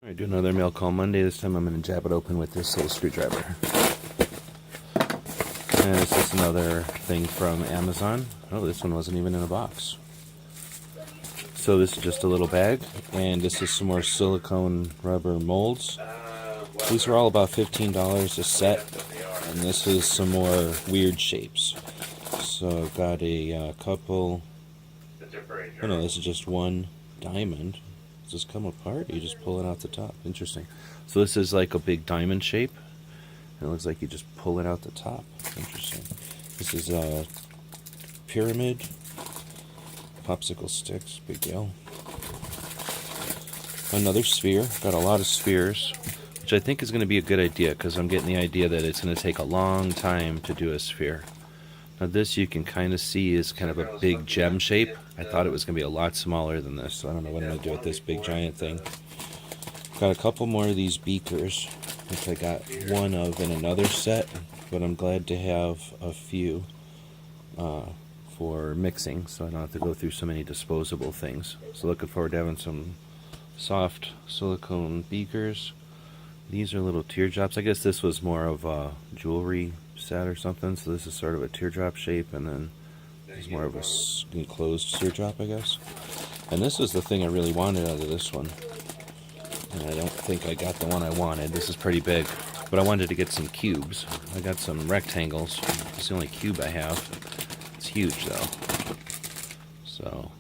Alright, do another mail call Monday. This time I'm going to jab it open with this little screwdriver. And this is another thing from Amazon. Oh, this one wasn't even in a box. So this is just a little bag, and this is some more silicone rubber molds. These are all about $15 a set, and this is some more weird shapes. So I've got a couple. Oh no, this is just one diamond. Does this come apart? You just pull it out the top. Interesting. So this is like a big diamond shape. It looks like you just pull it out the top. Interesting. This is a pyramid. Popsicle sticks. Big deal. Another sphere. Got a lot of spheres, which I think is going to be a good idea because I'm getting the idea that it's going to take a long time to do a sphere. Now this you can kind of see is kind of a big gem shape. I thought it was going to be a lot smaller than this, so I don't know what I'm going to do with this big giant thing. Got a couple more of these beakers, which I got one of in another set, but I'm glad to have a few for mixing, so I don't have to go through so many disposable things. So looking forward to having some soft silicone beakers. These are little teardrops. I guess this was more of a jewelry set or something, so this is sort of a teardrop shape, and then it's more of a enclosed teardrop, I guess. And this is the thing I really wanted out of this one, and I don't think I got the one I wanted. This is pretty big, but I wanted to get some cubes. I got some rectangles. It's the only cube I have. It's huge though, so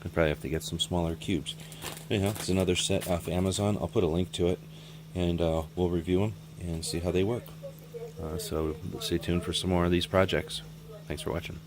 I probably have to get some smaller cubes. Anyhow, it's another set off Amazon. I'll put a link to it, and we'll review them and see how they work. So stay tuned for some more of these projects. Thanks for watching.